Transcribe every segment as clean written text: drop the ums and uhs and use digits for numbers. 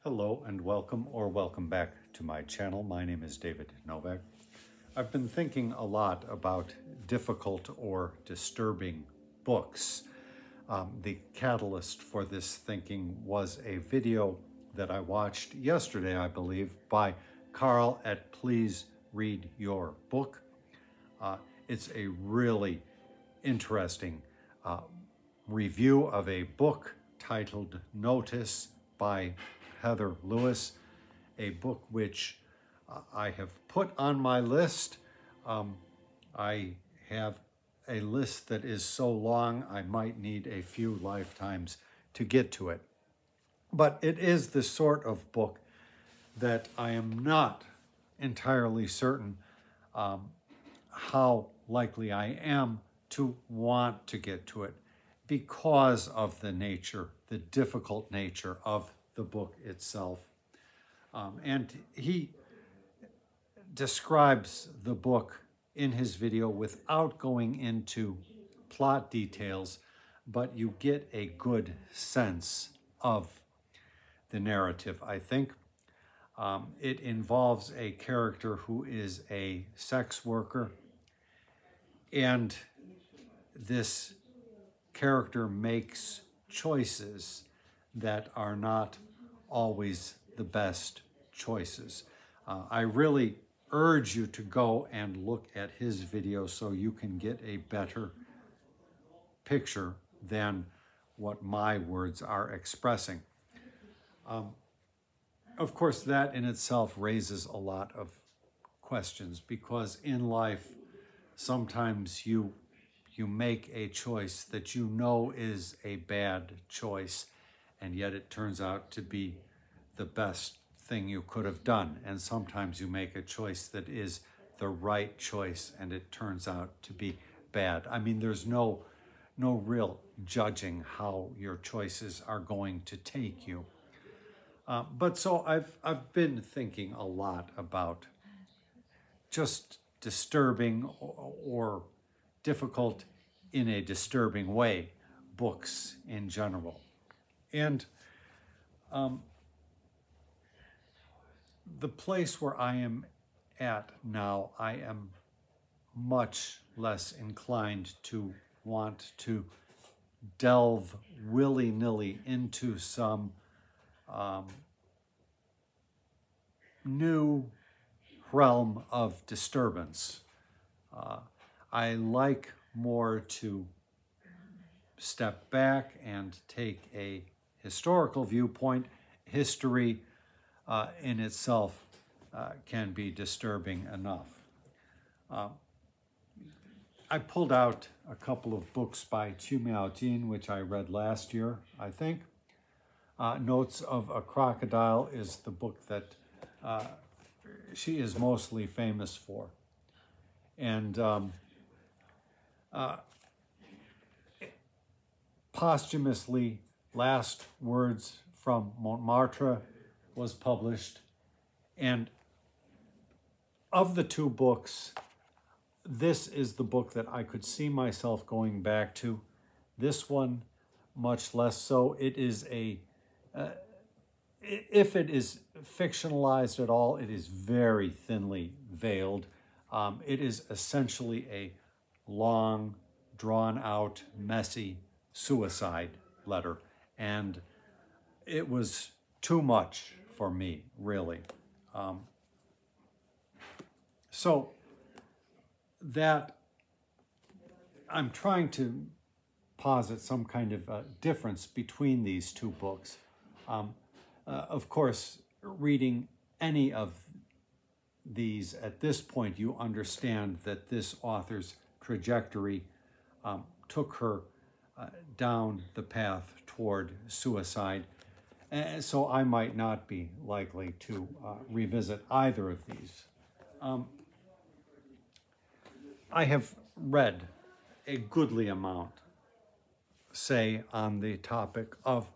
Hello and welcome or welcome back to my channel. My name is David Novak. I've been thinking a lot about difficult or disturbing books. The catalyst for this thinking was a video that I watched yesterday, I believe, by Carl at Please Read Your Book. It's a really interesting review of a book titled Notice by Heather Lewis, a book which I have put on my list. I have a list that is so long I might need a few lifetimes to get to it. But it is the sort of book that I am not entirely certain how likely I am to want to get to it because of the nature, the difficult nature of the book itself. And he describes the book in his video without going into plot details, but you get a good sense of the narrative, I think. It involves a character who is a sex worker, and this character makes choices that are not always the best choices. I really urge you to go and look at his video so you can get a better picture than what my words are expressing. Of course, that in itself raises a lot of questions because in life, sometimes you make a choice that you know is a bad choice, and yet it turns out to be the best thing you could have done. And sometimes you make a choice that is the right choice, and it turns out to be bad. I mean, there's no real judging how your choices are going to take you. But so I've been thinking a lot about just disturbing or difficult in a disturbing way books in general. And the place where I am at now, I am much less inclined to want to delve willy-nilly into some new realm of disturbance. I like more to step back and take a historical viewpoint. History in itself can be disturbing enough. I pulled out a couple of books by Chu Miao-Jin, which I read last year, I think. Notes of a Crocodile is the book that she is mostly famous for. And posthumously, Last Words from Montmartre was published. And of the two books, this is the book that I could see myself going back to. This one, much less so. It is a, if it is fictionalized at all, it is very thinly veiled. It is essentially a long, drawn-out, messy suicide letter. And it was too much for me, really. So that I'm trying to posit some kind of difference between these two books. Of course, reading any of these at this point, you understand that this author's trajectory took her down the path toward suicide. And so I might not be likely to revisit either of these. I have read a goodly amount, say, on the topic of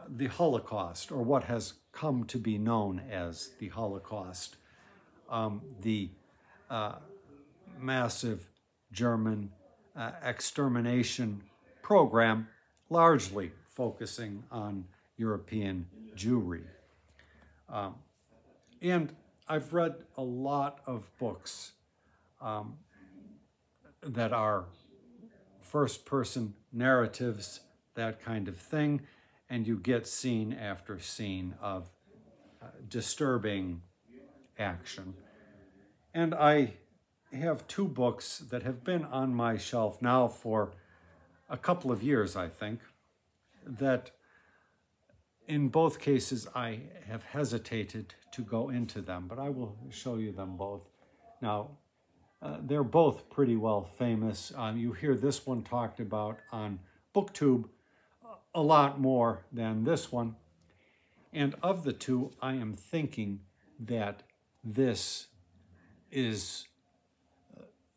the Holocaust, or what has come to be known as the Holocaust, the massive German extermination program, largely focusing on European Jewry. And I've read a lot of books that are first-person narratives, that kind of thing, and you get scene after scene of disturbing action. And I have two books that have been on my shelf now for a couple of years, I think, that in both cases I have hesitated to go into them, but I will show you them both. Now, they're both pretty well famous. You hear this one talked about on BookTube a lot more than this one. And of the two, I am thinking that this is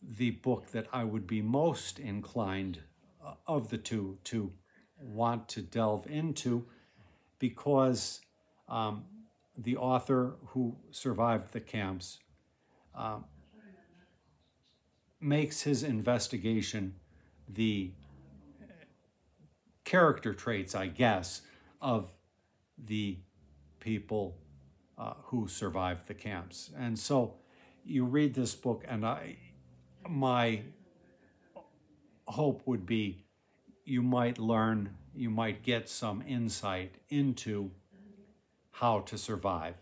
the book that I would be most inclined of the two to want to delve into, because the author who survived the camps makes his investigation the character traits, I guess, of the people who survived the camps. And so you read this book, and my hope would be you might learn, you might get some insight into how to survive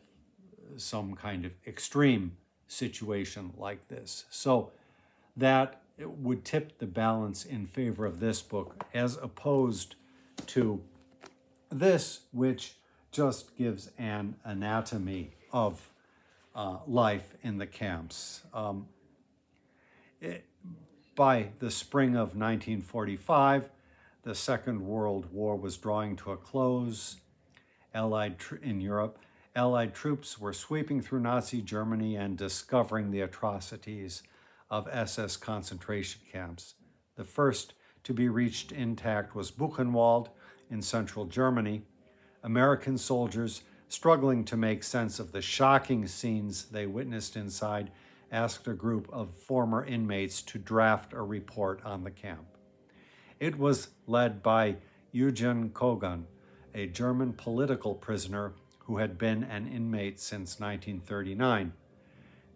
some kind of extreme situation like this. So that would tip the balance in favor of this book, as opposed to this, which just gives an anatomy of life in the camps. By the spring of 1945, the Second World War was drawing to a close. In Europe, Allied troops were sweeping through Nazi Germany and discovering the atrocities of SS concentration camps. The first to be reached intact was Buchenwald in central Germany. American soldiers, struggling to make sense of the shocking scenes they witnessed inside, asked a group of former inmates to draft a report on the camp. It was led by Eugen Kogan, a German political prisoner who had been an inmate since 1939.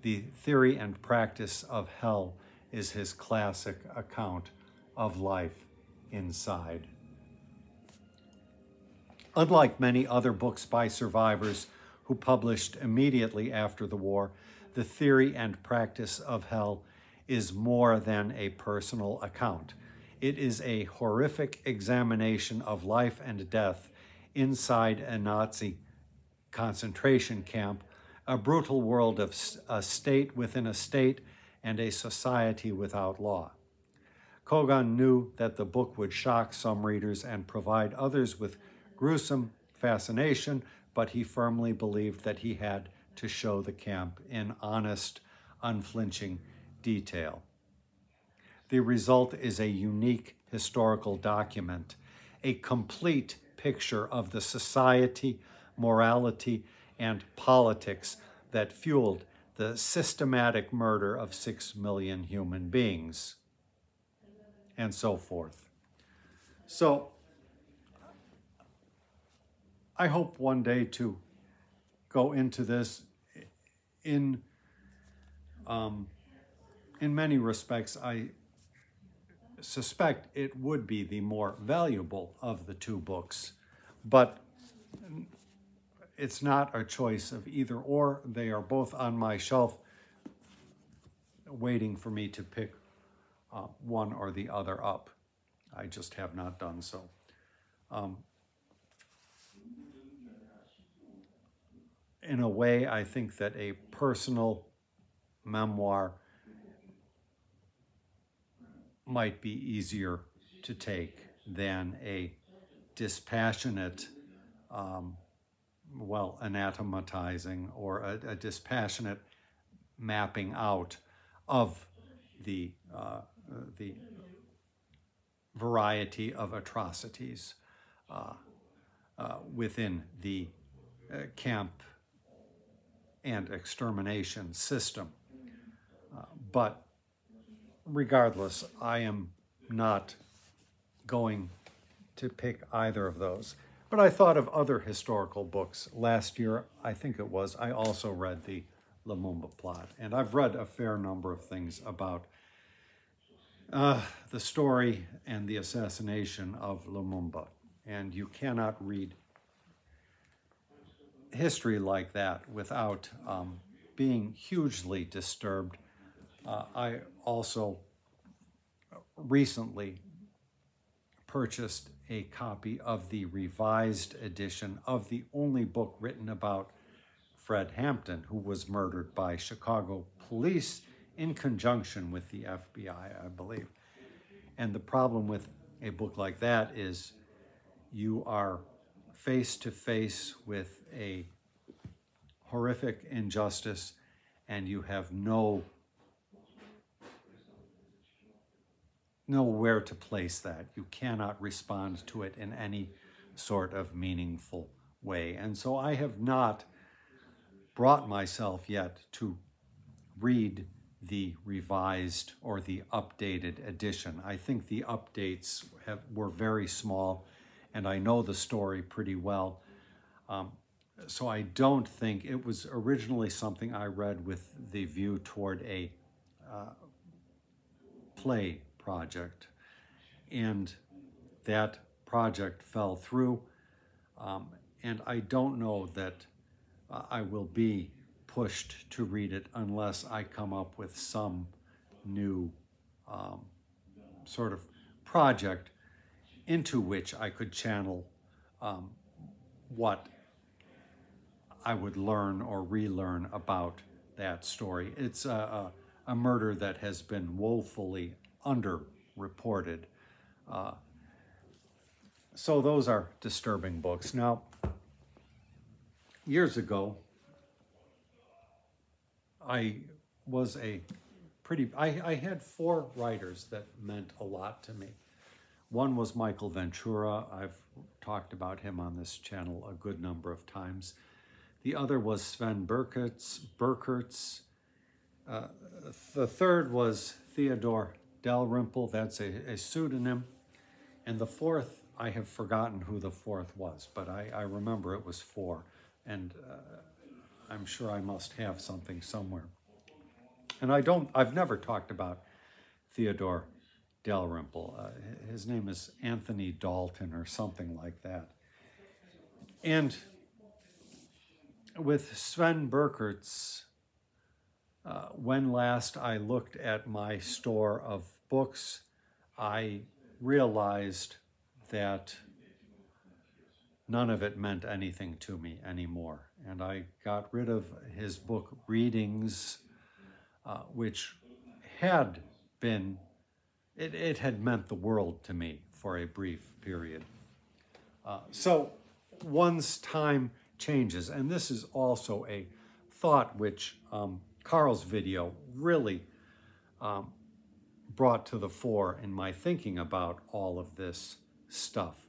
The Theory and Practice of Hell is his classic account of life inside. Unlike many other books by survivors who published immediately after the war, The Theory and Practice of Hell is more than a personal account. It is a horrific examination of life and death inside a Nazi concentration camp, a brutal world of a state within a state and a society without law. Kogan knew that the book would shock some readers and provide others with gruesome fascination, but he firmly believed that he had to show the camp in honest, unflinching detail. The result is a unique historical document, a complete picture of the society, morality, and politics that fueled the systematic murder of 6 million human beings, and so forth. So, I hope one day to go into this. In many respects, I suspect it would be the more valuable of the two books, but it's not a choice of either or. They are both on my shelf waiting for me to pick one or the other up. I just have not done so. In a way, I think that a personal memoir might be easier to take than a dispassionate, anatomizing or a dispassionate mapping out of the variety of atrocities within the camp and extermination system. But regardless, I am not going to pick either of those. But I thought of other historical books. Last year, I think it was, I also read the Lumumba Plot. And I've read a fair number of things about the story and the assassination of Lumumba. And you cannot read history like that without being hugely disturbed. I also recently purchased a copy of the revised edition of the only book written about Fred Hampton, who was murdered by Chicago police in conjunction with the FBI, I believe. And the problem with a book like that is you are face to face with a horrific injustice and you have nowhere to place that. You cannot respond to it in any sort of meaningful way. And so I have not brought myself yet to read the revised or the updated edition. I think the updates were very small, and I know the story pretty well. So I don't think it was originally something I read with the view toward a play project, and that project fell through, and I don't know that I will be pushed to read it unless I come up with some new sort of project into which I could channel what I would learn or relearn about that story. It's a murder that has been woefully underreported. So those are disturbing books. Now, years ago, I had 4 writers that meant a lot to me. One was Michael Ventura. I've talked about him on this channel a good number of times. The other was Sven Berkertz. The third was Theodore Dalrymple. That's a pseudonym. And the fourth, I have forgotten who the fourth was, but I remember it was 4. And I'm sure I must have something somewhere. And I've never talked about Theodore Dalrymple. His name is Anthony Dalton or something like that. And with Sven Berkertz, when last I looked at my store of books, I realized that none of it meant anything to me anymore. And I got rid of his book Readings, which had been, it had meant the world to me for a brief period. So one's time changes, and this is also a thought which Carl's video really brought to the fore in my thinking about all of this stuff.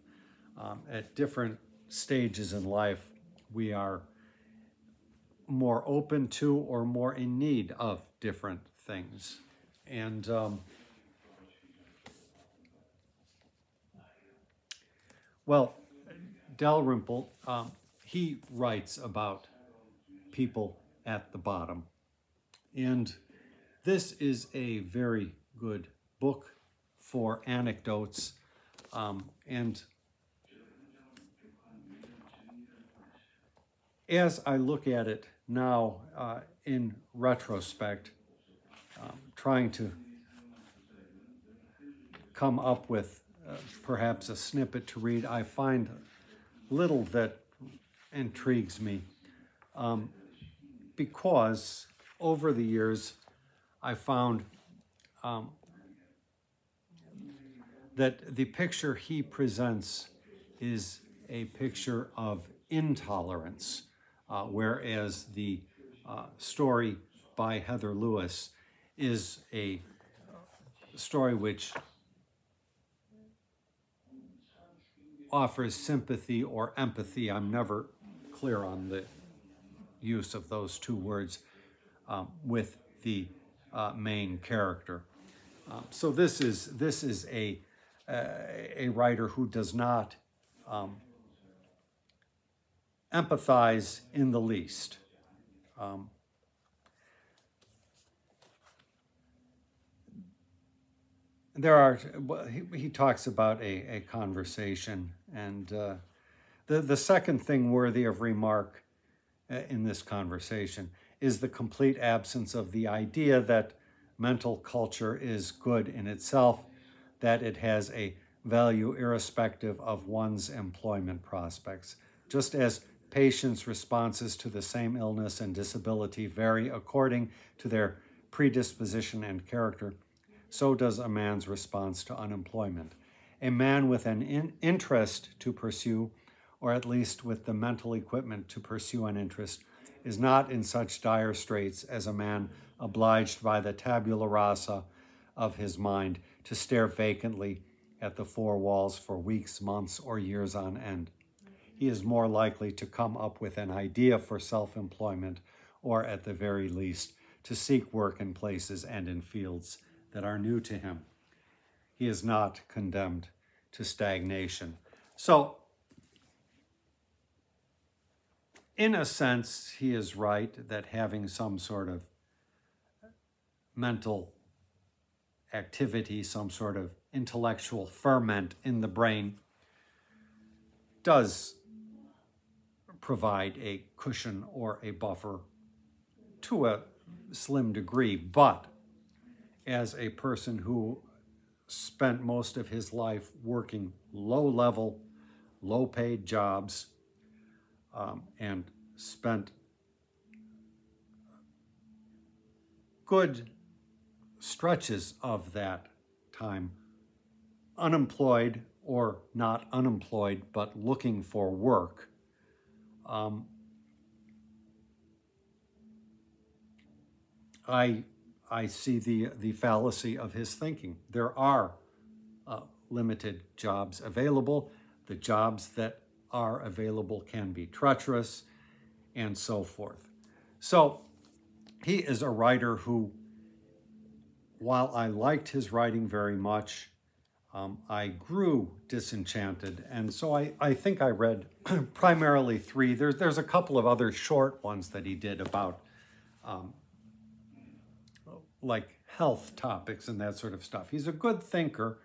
At different stages in life, we are more open to or more in need of different things. And well, Dalrymple, he writes about people at the bottom. And this is a very good book for anecdotes. And as I look at it now in retrospect, trying to come up with perhaps a snippet to read, I find little that intrigues me because over the years I found that the picture he presents is a picture of intolerance, whereas the story by Heather Lewis is a story which offers sympathy or empathy. I'm never clear on the use of those two words with the main character. So this is a writer who does not empathize in the least. He talks about a conversation, and the second thing worthy of remark in this conversation is the complete absence of the idea that mental culture is good in itself, that it has a value irrespective of one's employment prospects. Just as patients' responses to the same illness and disability vary according to their predisposition and character, so does a man's response to unemployment. A man with an interest to pursue, or at least with the mental equipment to pursue an interest, is not in such dire straits as a man obliged by the tabula rasa of his mind to stare vacantly at the four walls for weeks, months, or years on end. He is more likely to come up with an idea for self-employment, or at the very least, to seek work in places and in fields that are new to him. He is not condemned to stagnation. So, in a sense, he is right that having some sort of mental activity, some sort of intellectual ferment in the brain does provide a cushion or a buffer to a slim degree, but as a person who spent most of his life working low-level, low-paid jobs, and spent good stretches of that time unemployed, or not unemployed, but looking for work, I see the fallacy of his thinking. There are limited jobs available. The jobs that are available can be treacherous, and so forth. So he is a writer who, while I liked his writing very much, I grew disenchanted. And so I think I read primarily 3. There's a couple of other short ones that he did about like health topics and that sort of stuff. He's a good thinker.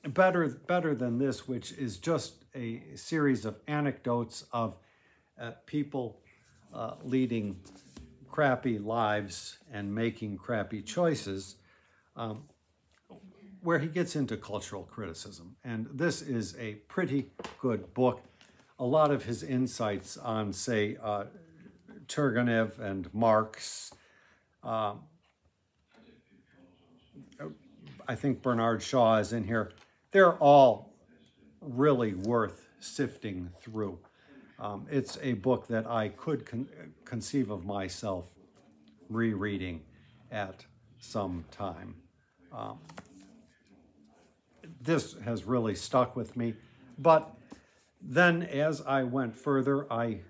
Better than this, which is just a series of anecdotes of people leading crappy lives and making crappy choices, where he gets into cultural criticism. And this is a pretty good book. A lot of his insights on, say, Turgenev and Marx, I think Bernard Shaw is in here. They're all really worth sifting through. It's a book that I could conceive of myself rereading at some time. This has really stuck with me. But then as I went further, I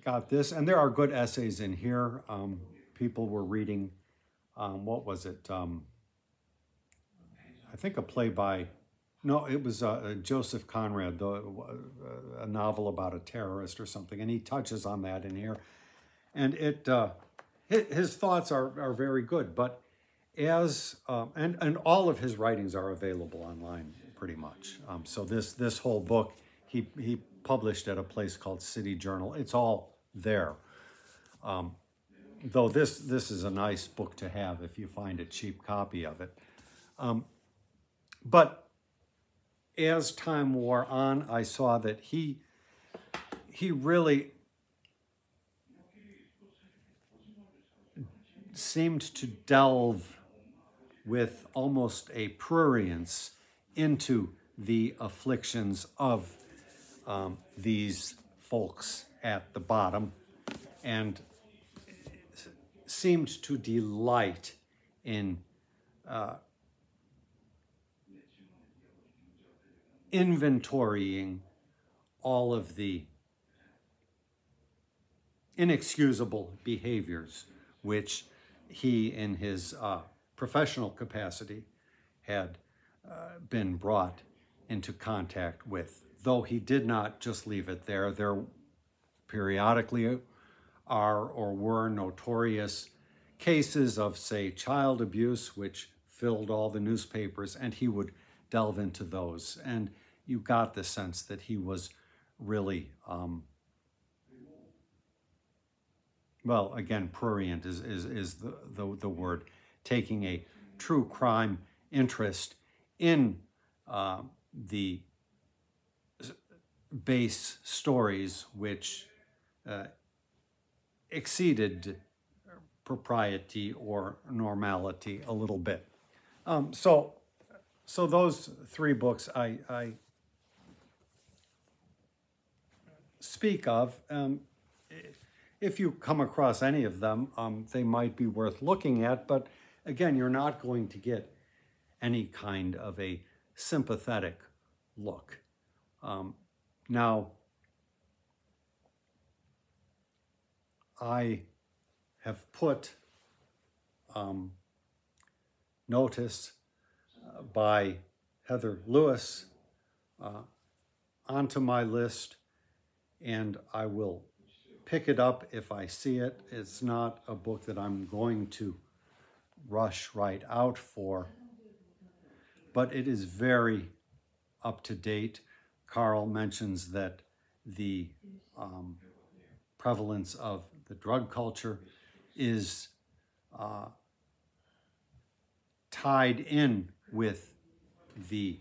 got this, and there are good essays in here. People were reading, what was it? I think a play by, no, it was Joseph Conrad, a novel about a terrorist or something, and he touches on that in here. And his thoughts are very good, but as, and all of his writings are available online pretty much. So this whole book, he published at a place called City Journal. It's all there. Though this is a nice book to have if you find a cheap copy of it. But as time wore on, I saw that he really seemed to delve with almost a prurience into the afflictions of these folks at the bottom, and seemed to delight in inventorying all of the inexcusable behaviors which he, in his professional capacity, had been brought into contact with though he did not just leave it there. There periodically are or were notorious cases of, say, child abuse, which filled all the newspapers, and he would delve into those. And you got the sense that he was really, well, again, prurient is the word, taking a true crime interest in the base stories which exceeded propriety or normality a little bit. So those three books I speak of. If you come across any of them, they might be worth looking at, but again, you're not going to get any kind of a sympathetic look. Now, I have put notice by Heather Lewis onto my list, and I will pick it up if I see it. It's not a book that I'm going to rush right out for, but it is very up to date. Carl mentions that the prevalence of the drug culture is tied in with the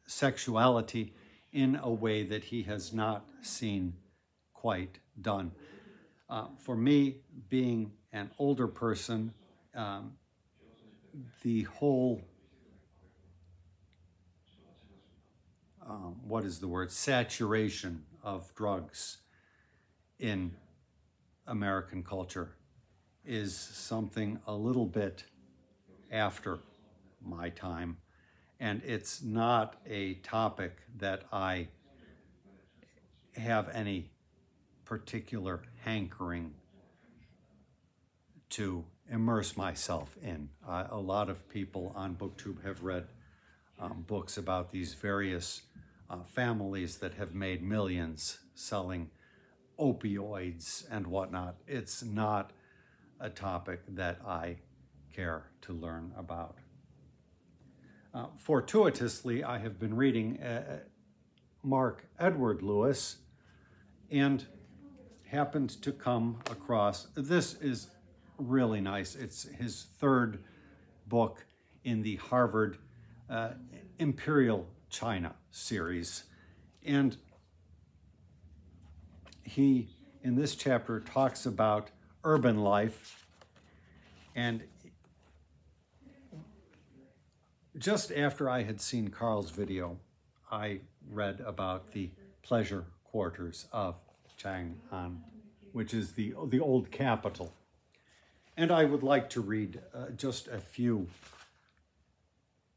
sexuality in a way that he has not seen quite done. For me, being an older person, the whole, what is the word, saturation of drugs in American culture is something a little bit after my time, and it's not a topic that I have any particular hankering to immerse myself in. A lot of people on BookTube have read books about these various families that have made millions selling opioids and whatnot. It's not a topic that I care to learn about. Fortuitously, I have been reading Mark Edward Lewis and happened to come across, this is really nice. It's his third book in the Harvard Imperial China series. And he, in this chapter, talks about urban life. And just after I had seen Carl's video, I read about the pleasure quarters of Chang'an, which is the old capital. And I would like to read just a few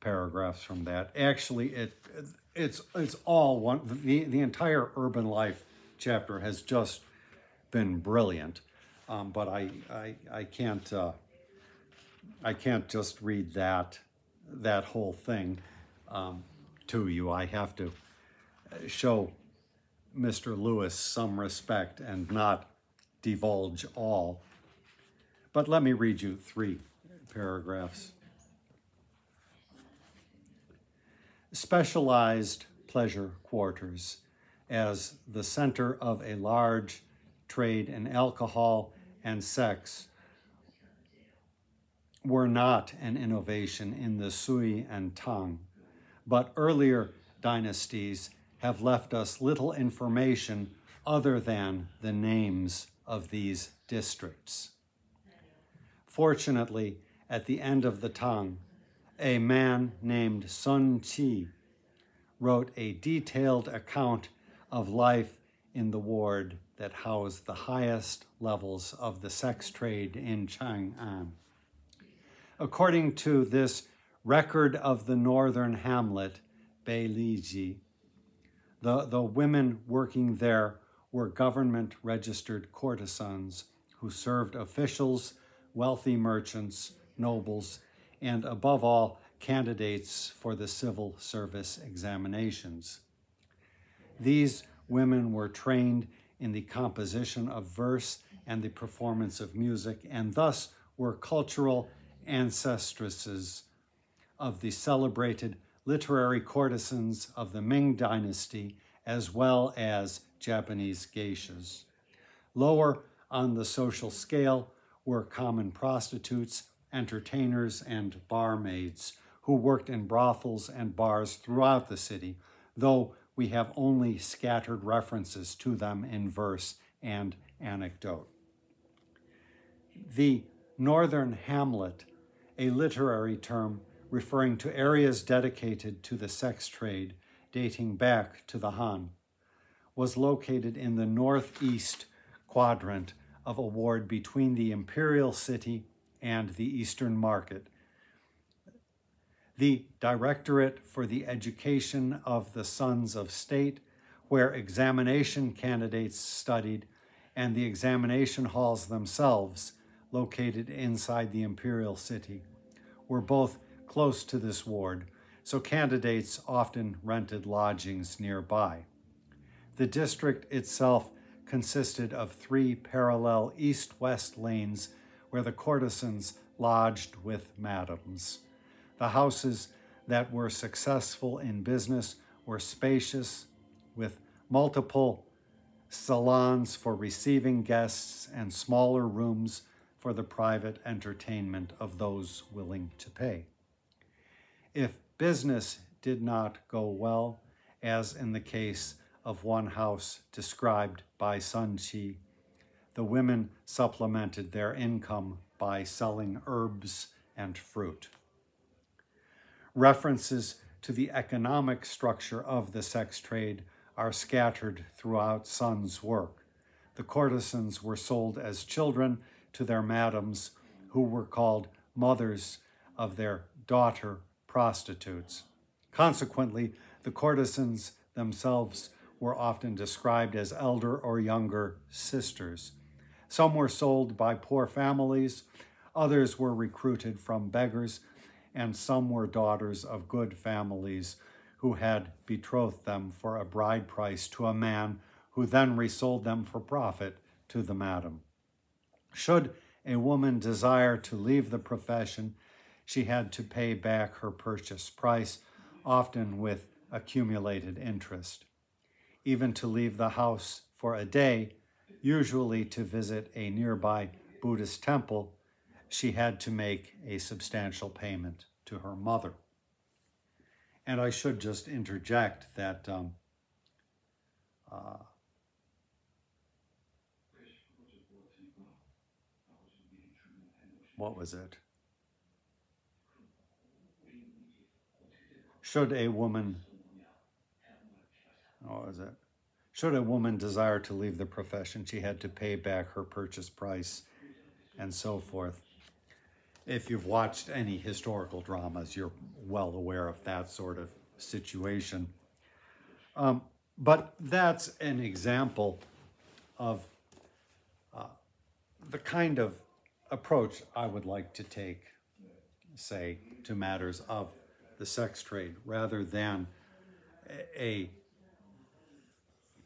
paragraphs from that. Actually, it's all one. The entire urban life chapter has just been brilliant, but I can't just read that whole thing to you. I have to show Mr. Lewis some respect and not divulge all. But let me read you 3 paragraphs. Specialized pleasure quarters as the center of a large trade in alcohol and sex were not an innovation in the Sui and Tang, but earlier dynasties have left us little information other than the names of these districts. Fortunately, at the end of the Tang, a man named Sun Qi wrote a detailed account of life in the ward that housed the highest levels of the sex trade in Chang'an. According to this record of the northern hamlet, Beiliji, the women working there were government-registered courtesans who served officials, wealthy merchants, nobles, and above all, candidates for the civil service examinations. These women were trained in the composition of verse and the performance of music, and thus were cultural ancestresses of the celebrated literary courtesans of the Ming Dynasty, as well as Japanese geishas. Lower on the social scale were common prostitutes, entertainers, and barmaids who worked in brothels and bars throughout the city, though we have only scattered references to them in verse and anecdote. The northern hamlet, a literary term referring to areas dedicated to the sex trade dating back to the Han, was located in the northeast quadrant of a ward between the imperial city and the Eastern Market. The Directorate for the Education of the Sons of State, where examination candidates studied, and the examination halls themselves, located inside the imperial city, were both close to this ward, so candidates often rented lodgings nearby. The district itself consisted of 3 parallel east-west lanes where the courtesans lodged with madams. The houses that were successful in business were spacious, with multiple salons for receiving guests and smaller rooms for the private entertainment of those willing to pay. If business did not go well, as in the case of one house described by Sun Qi, the women supplemented their income by selling herbs and fruit. References to the economic structure of the sex trade are scattered throughout Sun's work. The courtesans were sold as children to their madams, who were called mothers of their daughter prostitutes. Consequently, the courtesans themselves were often described as elder or younger sisters. Some were sold by poor families, others were recruited from beggars, and some were daughters of good families who had betrothed them for a bride price to a man who then resold them for profit to the madam. Should a woman desire to leave the profession, she had to pay back her purchase price, often with accumulated interest. Even to leave the house for a day, usually to visit a nearby Buddhist temple, she had to make a substantial payment to her mother. And I should just interject that what was it? Should a woman desire to leave the profession, she had to pay back her purchase price and so forth. If you've watched any historical dramas, you're well aware of that sort of situation. But that's an example of the kind of approach I would like to take, say, to matters of the sex trade, rather than a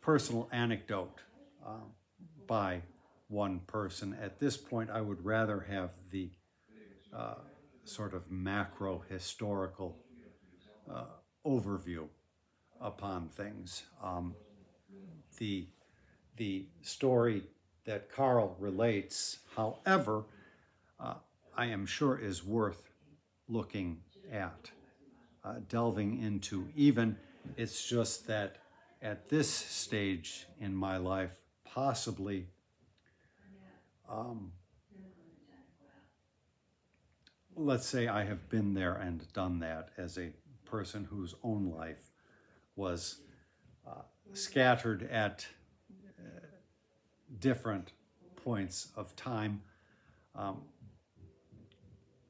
personal anecdote by one person. At this point, I would rather have the sort of macro historical overview upon things. The story that Carl relates, however, I am sure is worth looking at, delving into. Even it's just that at this stage in my life, possibly let's say I have been there and done that as a person whose own life was scattered at different points of time.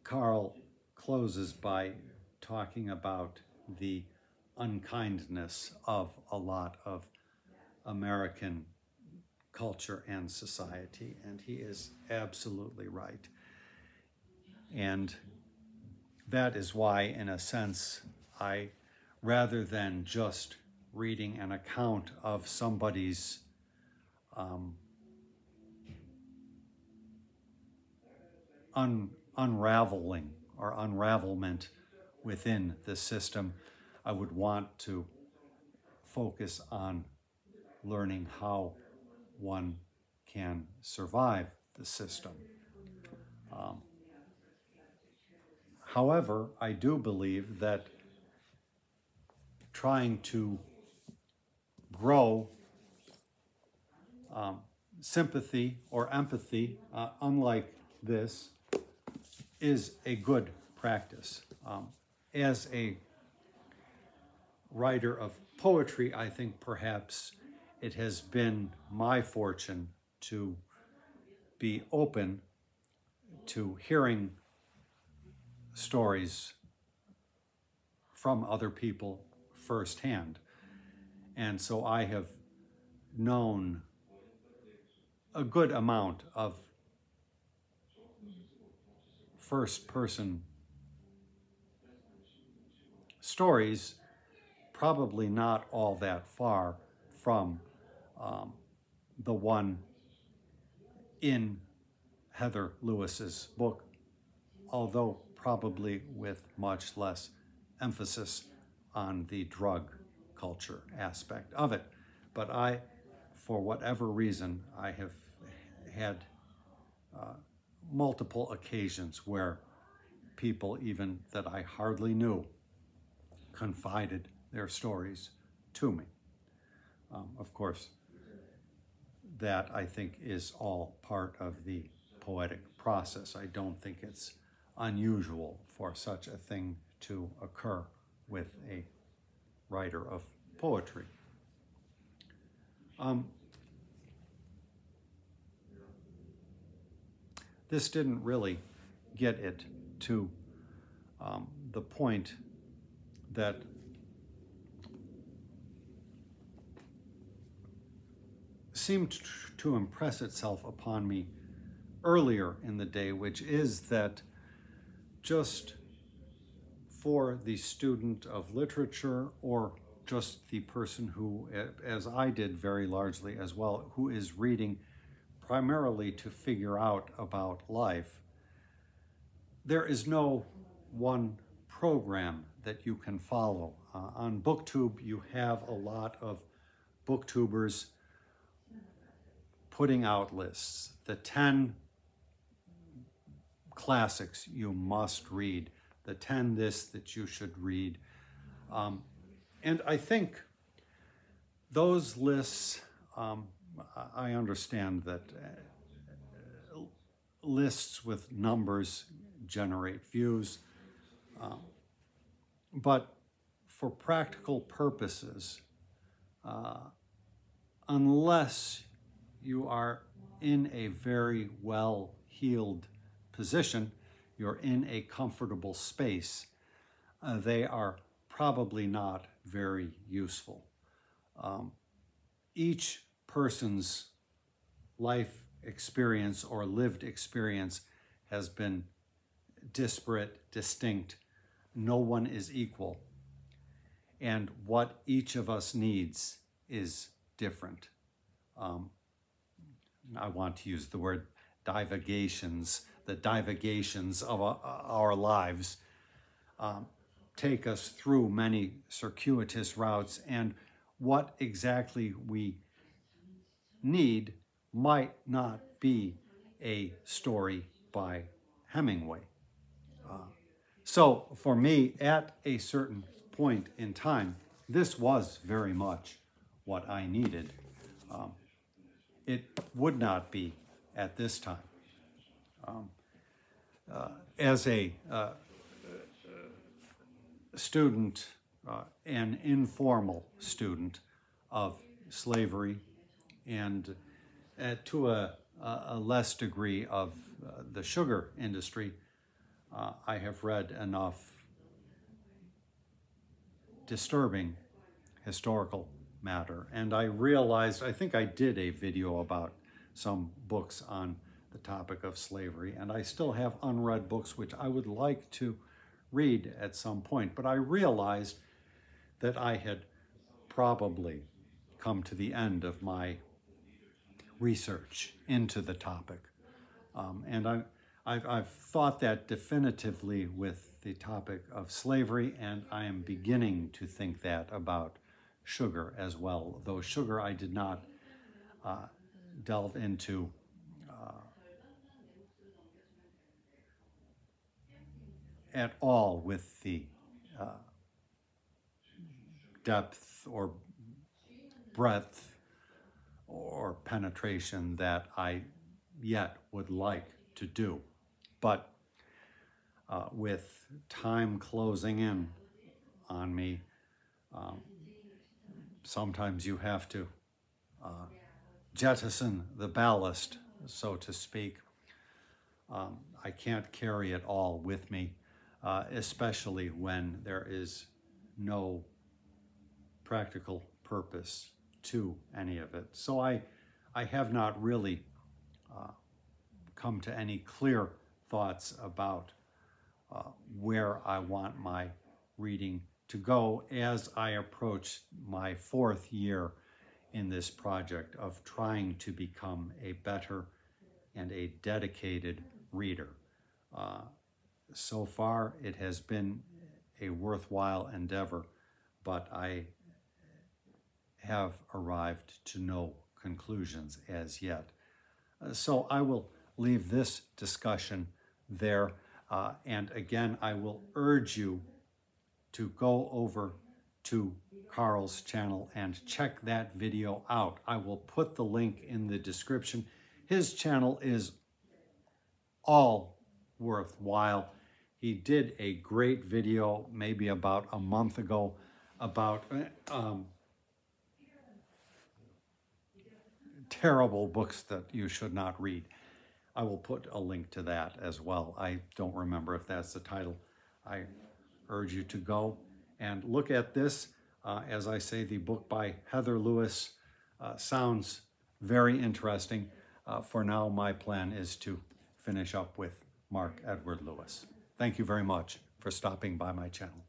Carl closes by talking about the unkindness of a lot of American culture and society, and he is absolutely right. And that is why, in a sense, I, rather than just reading an account of somebody's unraveling or unravelment within the system. I would want to focus on learning how one can survive the system. However, I do believe that trying to grow sympathy or empathy, unlike this, is a good practice. As a writer of poetry, I think perhaps it has been my fortune to be open to hearing stories from other people firsthand. And so I have known a good amount of first-person stories, probably not all that far from the one in Heather Lewis's book, although probably with much less emphasis on the drug culture aspect of it. But I, for whatever reason, I have had multiple occasions where people, even that I hardly knew, confided their stories to me. Of course, that I think is all part of the poetic process. I don't think it's unusual for such a thing to occur with a writer of poetry. This didn't really get it to the point that seemed to impress itself upon me earlier in the day, which is that just for the student of literature, or just the person who, as I did very largely as well, who is reading primarily to figure out about life, there is no one program that you can follow. On BookTube, you have a lot of booktubers putting out lists. The 10 classics you must read, the 10 this that you should read. And I think those lists, I understand that lists with numbers generate views, but for practical purposes, unless you are in a very well-heeled position, you're in a comfortable space, they are probably not very useful. Each person's life experience or lived experience has been disparate, distinct. No one is equal. And what each of us needs is different. I want to use the word divagations. The divagations of our lives take us through many circuitous routes, and what exactly we need might not be a story by Hemingway. So for me, at a certain point in time, this was very much what I needed. It would not be at this time. As a student, an informal student of slavery, and to a less degree of the sugar industry, I have read enough disturbing historical matter. And I realized, I think I did a video about some books on the topic of slavery, and I still have unread books which I would like to read at some point. But I realized that I had probably come to the end of my research into the topic. And I've thought that definitively with the topic of slavery, and I am beginning to think that about sugar as well, though sugar I did not delve into at all with the depth or breadth or penetration that I yet would like to do. But with time closing in on me, sometimes you have to jettison the ballast, so to speak. I can't carry it all with me, especially when there is no practical purpose to any of it. So I have not really come to any clear thoughts about where I want my reading to go as I approach my 4th year in this project of trying to become a better and a dedicated reader. So far, it has been a worthwhile endeavor, but I have arrived to no conclusions as yet. So I will leave this discussion there. And again, I will urge you to go over to Carl's channel and check that video out. I will put the link in the description. His channel is all worthwhile. He did a great video maybe about a month ago about terrible books that you should not read. I will put a link to that as well. I don't remember if that's the title. I urge you to go and look at this. As I say, the book by Heather Lewis sounds very interesting. For now, my plan is to finish up with Mark Edward Lewis. Thank you very much for stopping by my channel.